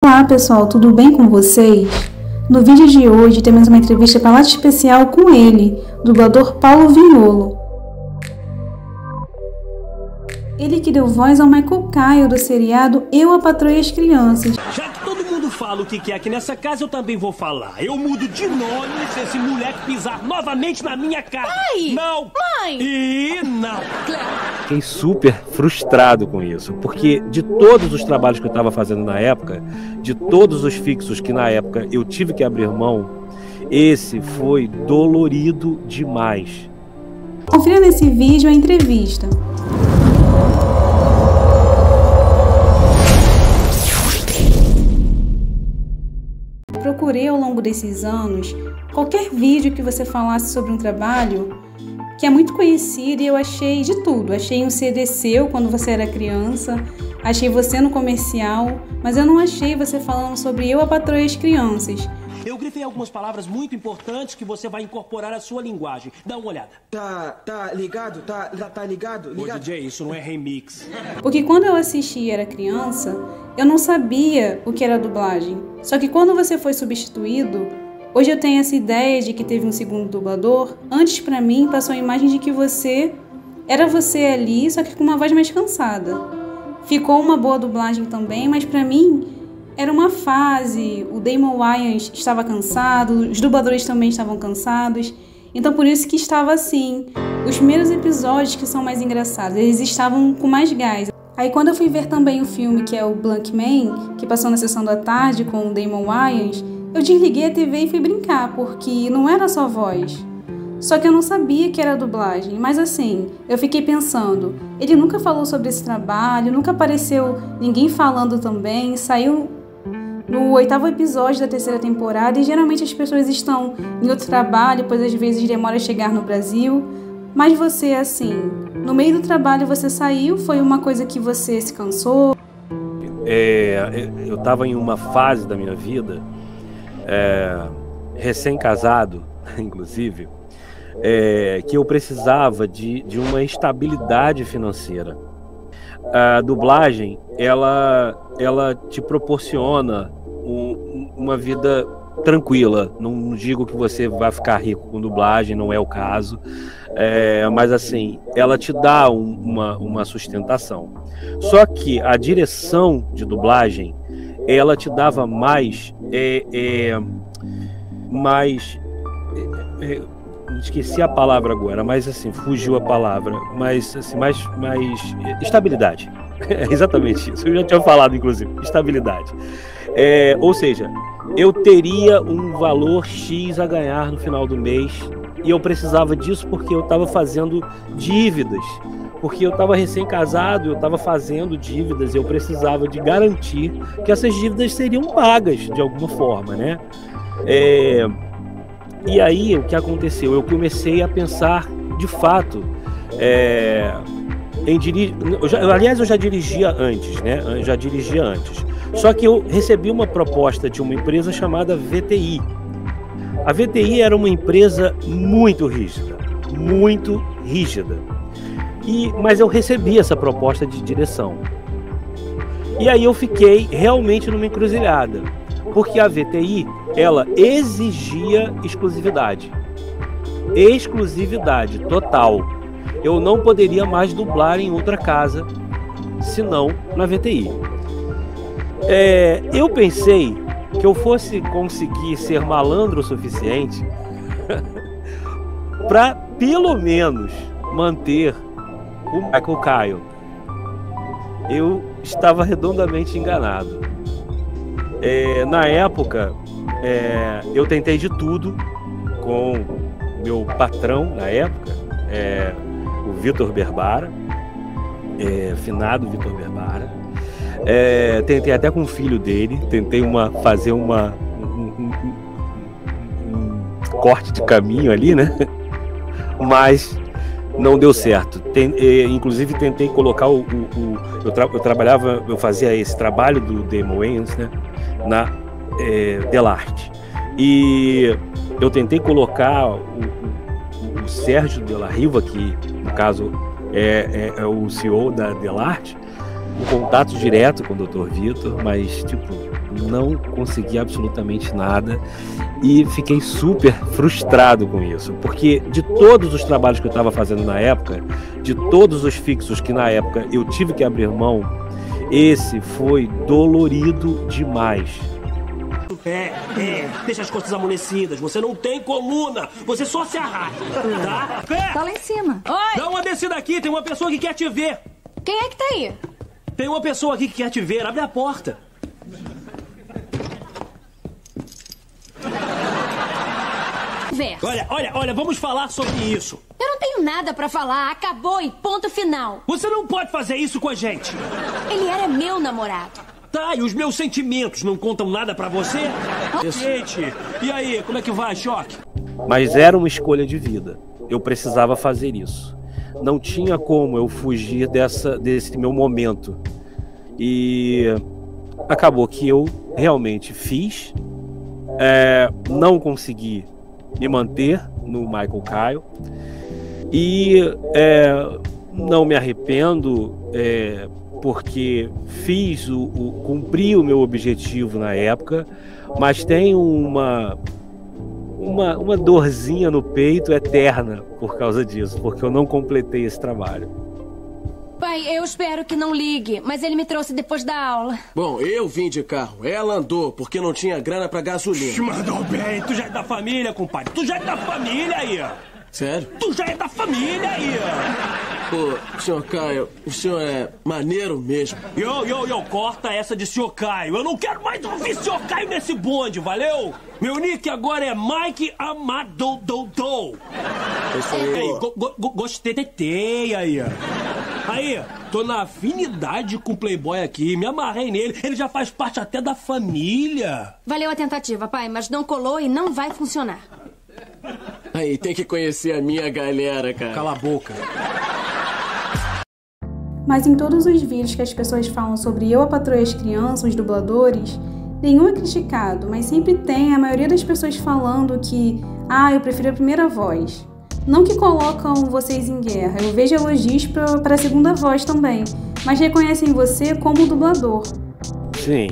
Olá pessoal, tudo bem com vocês? No vídeo de hoje temos uma entrevista para lá de especial com ele, dublador Paulo Vignolo. Ele que deu voz ao Michael Kyle do seriado Eu, a Patroa e as Crianças. Já que todo mundo fala o que quer aqui nessa casa, eu também vou falar. Eu mudo de nome se esse moleque pisar novamente na minha casa. Pai! Não! Mãe! E não! Fiquei super frustrado com isso, porque de todos os trabalhos que eu estava fazendo na época, de todos os fixos que na época eu tive que abrir mão, esse foi dolorido demais. Confira nesse vídeo a entrevista. Procurei ao longo desses anos qualquer vídeo que você falasse sobre um trabalho que é muito conhecido e eu achei de tudo. Achei um CD seu quando você era criança, achei você no comercial, mas eu não achei você falando sobre Eu, a Patroa e as Crianças. Eu grifei algumas palavras muito importantes que você vai incorporar à sua linguagem. Dá uma olhada. Tá ligado? Tá ligado? Ô, DJ, isso não é remix. Porque quando eu assisti e era criança, eu não sabia o que era dublagem. Só que quando você foi substituído, hoje eu tenho essa ideia de que teve um segundo dublador. Antes, pra mim, passou a imagem de que você era você ali, só que com uma voz mais cansada. Ficou uma boa dublagem também, mas pra mim era uma fase. O Damon Wayans estava cansado, os dubladores também estavam cansados. Então por isso que estava assim. Os primeiros episódios que são mais engraçados, eles estavam com mais gás. Aí quando eu fui ver também o filme que é o Blank Man, que passou na sessão da tarde com o Damon Wayans, eu desliguei a TV e fui brincar, porque não era só voz. Só que eu não sabia que era dublagem, mas assim, eu fiquei pensando, ele nunca falou sobre esse trabalho, nunca apareceu ninguém falando também, saiu no 8º episódio da 3ª temporada e geralmente as pessoas estão em outro trabalho, pois às vezes demora a chegar no Brasil. Mas você, assim, no meio do trabalho você saiu, foi uma coisa que você se cansou? Eu estava em uma fase da minha vida, recém-casado, inclusive, que eu precisava de uma estabilidade financeira. A dublagem, ela te proporciona uma vida tranquila. Não digo que você vai ficar rico com dublagem, não é o caso, mas assim, ela te dá uma sustentação. Só que a direção de dublagem, ela te dava mais esqueci a palavra agora, mas assim, fugiu a palavra, mas assim, mais estabilidade. É exatamente isso, eu já tinha falado inclusive, estabilidade. Ou seja, eu teria um valor X a ganhar no final do mês e eu precisava disso porque eu estava fazendo dívidas, porque eu estava recém-casado, eu estava fazendo dívidas, eu precisava de garantir que essas dívidas seriam pagas de alguma forma, né? E aí, o que aconteceu? Eu comecei a pensar, de fato, em dirigir. Aliás, eu já dirigia antes, né? Eu já dirigia antes. Só que eu recebi uma proposta de uma empresa chamada VTI. A VTI era uma empresa muito rígida, muito rígida. Mas eu recebi essa proposta de direção. E aí eu fiquei realmente numa encruzilhada. Porque a VTI, ela exigia exclusividade. Exclusividade total. Eu não poderia mais dublar em outra casa, senão na VTI. Eu pensei que eu fosse conseguir ser malandro o suficiente para, pelo menos, manter o Michael Kyle. Eu estava redondamente enganado. Na época, eu tentei de tudo com meu patrão na época, o Vitor Berbara, finado Vitor Berbara. Tentei até com o filho dele, tentei fazer um corte de caminho ali, né? Mas não deu certo. Inclusive tentei colocar eu fazia esse trabalho do Damon Wayans, né, na Delarte, e eu tentei colocar o Sérgio de la Riva, que no caso é o CEO da Delarte, contato direto com o Dr. Vitor, mas tipo, não consegui absolutamente nada e fiquei super frustrado com isso, porque de todos os trabalhos que eu estava fazendo na época, de todos os fixos que na época eu tive que abrir mão, esse foi dolorido demais. Deixa as costas amolecidas. Você não tem coluna. Você só se arrasta, tá? Tá lá em cima. Oi! Dá uma descida aqui, tem uma pessoa que quer te ver. Quem é que tá aí? Tem uma pessoa aqui que quer te ver. Abre a porta. Olha, vamos falar sobre isso. Eu não tenho nada pra falar. Acabou e ponto final. Você não pode fazer isso com a gente. Ele era meu namorado. Tá, e os meus sentimentos não contam nada pra você? Gente, e aí, como é que vai, Choque? Mas era uma escolha de vida. Eu precisava fazer isso. Não tinha como eu fugir desse meu momento. E acabou que eu realmente fiz. Não consegui me manter no Michael Kyle. E não me arrependo, porque cumpri o meu objetivo na época, mas tem uma dorzinha no peito eterna por causa disso, porque eu não completei esse trabalho. Pai, eu espero que não ligue, mas ele me trouxe depois da aula. Bom, eu vim de carro. Ela andou porque não tinha grana pra gasolina. Mandou bem. Tu já é da família, compadre. Tu já é da família aí. Sério? Tu já é da família aí. Ô, senhor Caio, o senhor é maneiro mesmo. Yo, corta essa de senhor Caio. Eu não quero mais ouvir senhor Caio nesse bonde, valeu? Meu nick agora é Mike Amado Dodô. Gostei aí. Aí, tô na afinidade com o Playboy aqui, me amarrei nele, ele já faz parte até da família. Valeu a tentativa, pai, mas não colou e não vai funcionar. Aí, tem que conhecer a minha galera, cara. Cala a boca. Mas em todos os vídeos que as pessoas falam sobre Eu, a Patroa e as Crianças, os dubladores, nenhum é criticado, mas sempre tem a maioria das pessoas falando que eu prefiro a primeira voz. Não que colocam vocês em guerra, eu vejo elogios para a segunda voz também, mas reconhecem você como dublador. Sim,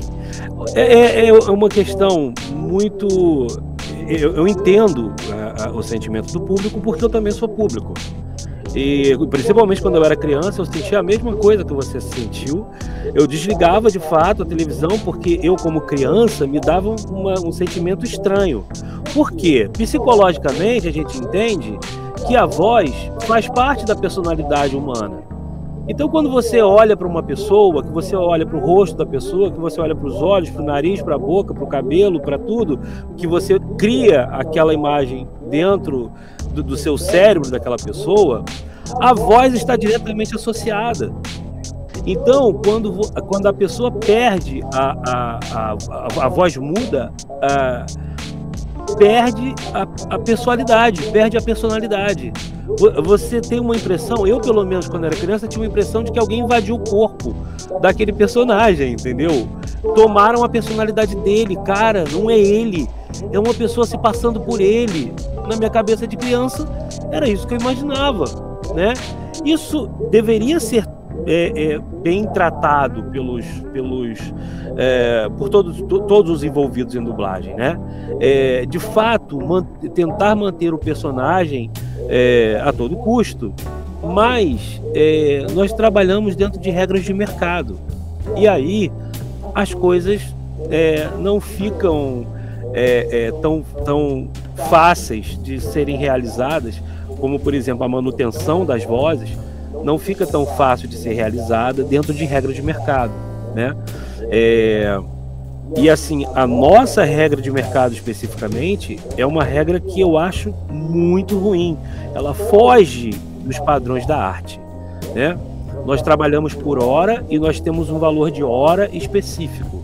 é uma questão muito... Eu entendo o sentimento do público, porque eu também sou público. E principalmente quando eu era criança, eu sentia a mesma coisa que você sentiu. Eu desligava de fato a televisão porque eu, como criança, me dava um sentimento estranho. Por quê? Psicologicamente a gente entende que a voz faz parte da personalidade humana. Então quando você olha para uma pessoa, que você olha para o rosto da pessoa, que você olha para os olhos, para o nariz, para a boca, para o cabelo, para tudo, que você cria aquela imagem dentro do seu cérebro daquela pessoa, a voz está diretamente associada. Então, quando a pessoa perde, a voz muda, perde a pessoalidade, perde a personalidade. Você tem uma impressão, eu pelo menos quando era criança tinha uma impressão de que alguém invadiu o corpo daquele personagem, entendeu? Tomaram a personalidade dele, cara, não é ele, é uma pessoa se passando por ele. Na minha cabeça de criança era isso que eu imaginava, né? Isso deveria ser bem tratado por todos os envolvidos em dublagem, né? De fato, tentar manter o personagem a todo custo, mas nós trabalhamos dentro de regras de mercado, e aí as coisas não ficam tão fáceis de serem realizadas, como por exemplo a manutenção das vozes não fica tão fácil de ser realizada dentro de regras de mercado, né? E assim, a nossa regra de mercado especificamente é uma regra que eu acho muito ruim. Ela foge dos padrões da arte, né? Nós trabalhamos por hora e nós temos um valor de hora específico.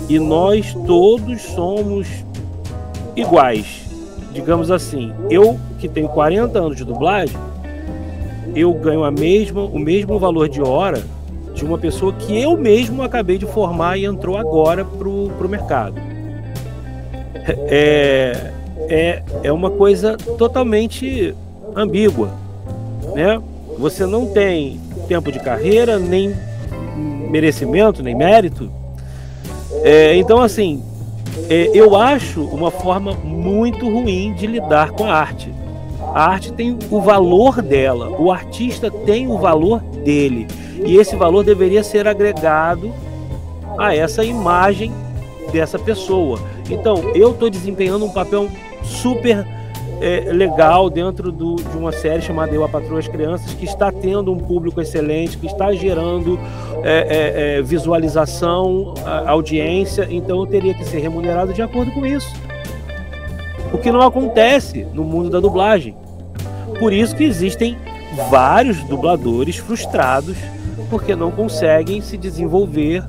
E nós todos somos iguais. Digamos assim, eu que tenho 40 anos de dublagem, eu ganho o mesmo valor de hora de uma pessoa que eu mesmo acabei de formar e entrou agora pro mercado. É uma coisa totalmente ambígua, né? Você não tem tempo de carreira, nem merecimento nem mérito. Então, assim, eu acho uma forma muito ruim de lidar com a arte. A arte tem o valor dela, o artista tem o valor dele, e esse valor deveria ser agregado a essa imagem dessa pessoa. Então, eu estou desempenhando um papel super legal dentro de uma série chamada Eu, a Patroa e as Crianças, que está tendo um público excelente, que está gerando visualização, audiência. Então eu teria que ser remunerado de acordo com isso, o que não acontece no mundo da dublagem. Por isso que existem vários dubladores frustrados porque não conseguem se desenvolver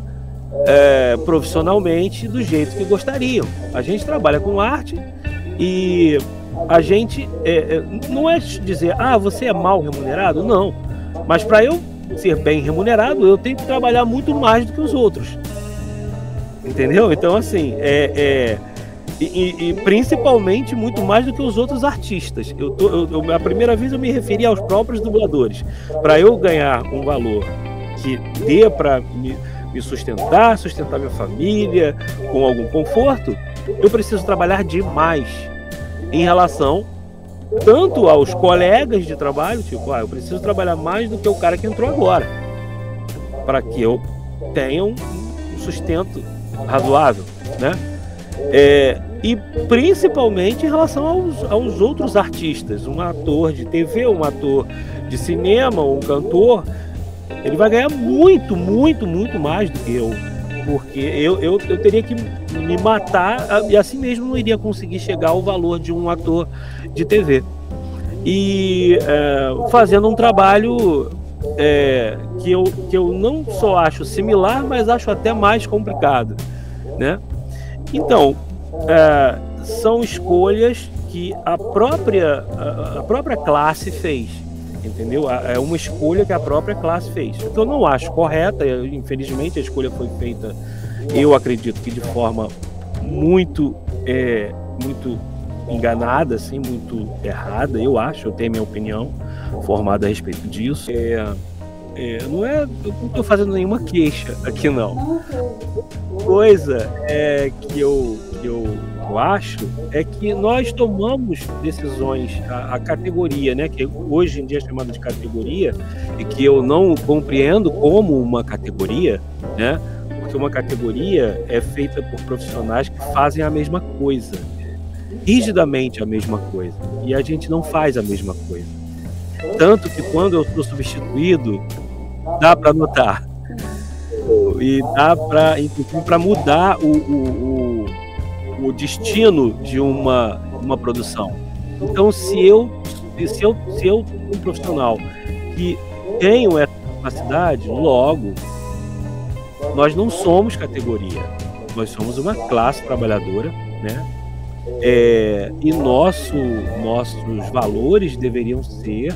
profissionalmente do jeito que gostariam. A gente trabalha com arte e a gente não é dizer, você é mal remunerado, não. Mas para eu ser bem remunerado, eu tenho que trabalhar muito mais do que os outros. Entendeu? Então, assim, e principalmente muito mais do que os outros artistas. A primeira vez eu me referi aos próprios dubladores. Para eu ganhar um valor que dê para me sustentar minha família com algum conforto, eu preciso trabalhar demais em relação tanto aos colegas de trabalho, tipo, eu preciso trabalhar mais do que o cara que entrou agora, para que eu tenha um sustento razoável, né? E principalmente em relação aos outros artistas, um ator de TV, um ator de cinema, um cantor, ele vai ganhar muito, muito, muito mais do que eu, porque eu teria que me matar e assim mesmo não iria conseguir chegar ao valor de um ator de TV. E fazendo um trabalho que eu não só acho similar, mas acho até mais complicado, né? Então, são escolhas que a própria classe fez, entendeu? É uma escolha que a própria classe fez. O que eu não acho correta, infelizmente a escolha foi feita, eu acredito que de forma muito enganada, assim, muito errada, eu tenho minha opinião formada a respeito disso. Eu não estou fazendo nenhuma queixa aqui, não. Coisa que eu acho é que nós tomamos decisões, a categoria, né, que hoje em dia é chamada de categoria, e que eu não compreendo como uma categoria, né, porque uma categoria é feita por profissionais que fazem a mesma coisa, rigidamente a mesma coisa, e a gente não faz a mesma coisa. Tanto que quando eu sou substituído, dá para notar, e dá para mudar o destino de uma produção. Então, se eu um profissional que tenho essa capacidade, logo nós não somos categoria, nós somos uma classe trabalhadora, né? E nossos valores deveriam ser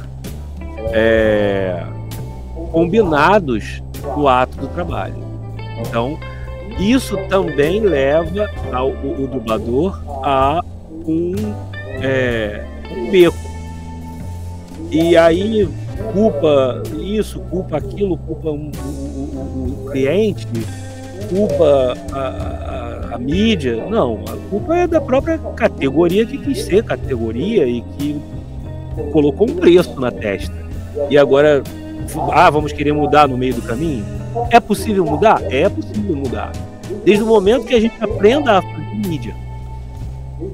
combinados no ato do trabalho. Então, isso também leva o dublador a um beco. E aí culpa isso, culpa aquilo, culpa o cliente, culpa a mídia. Não, a culpa é da própria categoria que quis ser categoria e que colocou um preço na testa. E agora, vamos querer mudar no meio do caminho? É possível mudar? É possível mudar. Desde o momento que a gente aprenda a fazer mídia.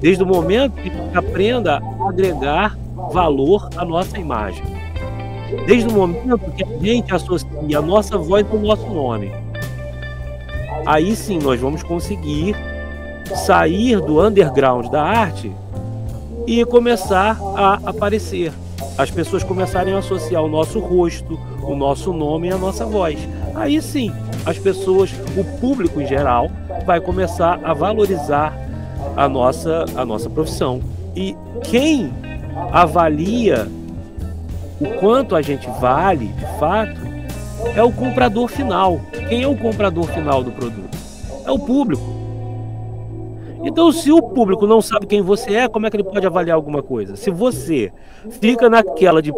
Desde o momento que a gente aprenda a agregar valor à nossa imagem. Desde o momento que a gente associa a nossa voz ao nosso nome. Aí sim nós vamos conseguir sair do underground da arte e começar a aparecer. As pessoas começarem a associar o nosso rosto, o nosso nome e a nossa voz. Aí sim, as pessoas, o público em geral, vai começar a valorizar a nossa profissão. E quem avalia o quanto a gente vale, de fato, é o comprador final. Quem é o comprador final do produto? É o público. Então, se o público não sabe quem você é, como é que ele pode avaliar alguma coisa? Se você fica naquela de,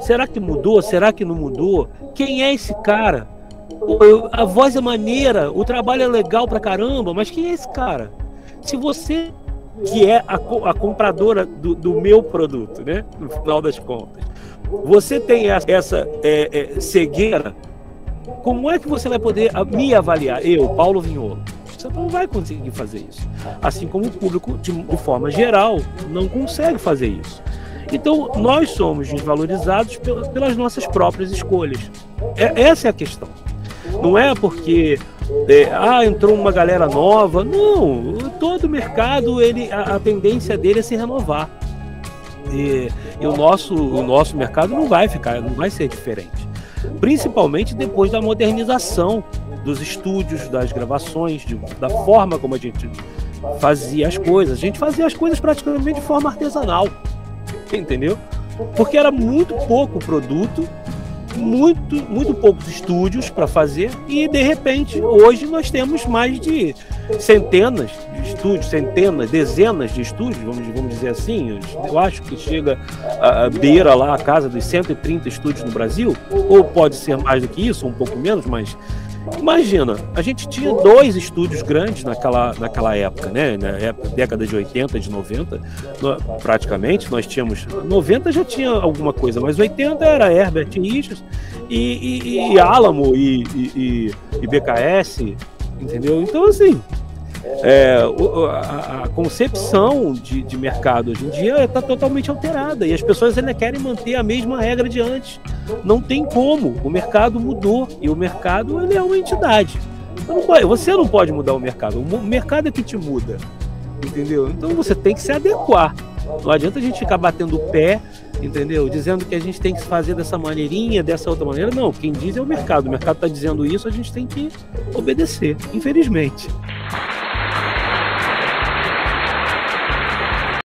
será que mudou? Será que não mudou? Quem é esse cara? A voz é maneira, o trabalho é legal pra caramba, mas quem é esse cara? Se você, que é a compradora do meu produto, né? No final das contas, você tem essa cegueira, como é que você vai poder me avaliar? Eu, Paulo Vignolo. Você não vai conseguir fazer isso. Assim como o público, de forma geral, não consegue fazer isso. Então, nós somos desvalorizados pelas nossas próprias escolhas. Essa é a questão. Não é porque entrou uma galera nova. Não, todo mercado, a tendência dele é se renovar. E o nosso mercado não vai ser diferente. Principalmente depois da modernização dos estúdios, das gravações, da forma como a gente fazia as coisas. A gente fazia as coisas praticamente de forma artesanal, entendeu? Porque era muito pouco produto, muito poucos estúdios para fazer, e de repente hoje nós temos mais de centenas de estúdios, dezenas de estúdios, vamos dizer assim. Eu acho que chega a beira lá a casa dos 130 estúdios no Brasil, ou pode ser mais do que isso, um pouco menos, mas imagina, a gente tinha 2 estúdios grandes naquela época, né? Na década de 80, de 90, praticamente, nós tínhamos... 90 já tinha alguma coisa, mas 80 era Herbert Richards e Alamo e BKS, entendeu? Então, assim, a concepção de mercado hoje em dia está totalmente alterada, e as pessoas ainda querem manter a mesma regra de antes. Não tem como, o mercado mudou, e o mercado, ele é uma entidade. Você não pode mudar o mercado é que te muda, entendeu? Então você tem que se adequar. Não adianta a gente ficar batendo o pé, entendeu? Dizendo que a gente tem que fazer dessa maneirinha, dessa outra maneira. Não, quem diz é o mercado está dizendo isso, a gente tem que obedecer, infelizmente.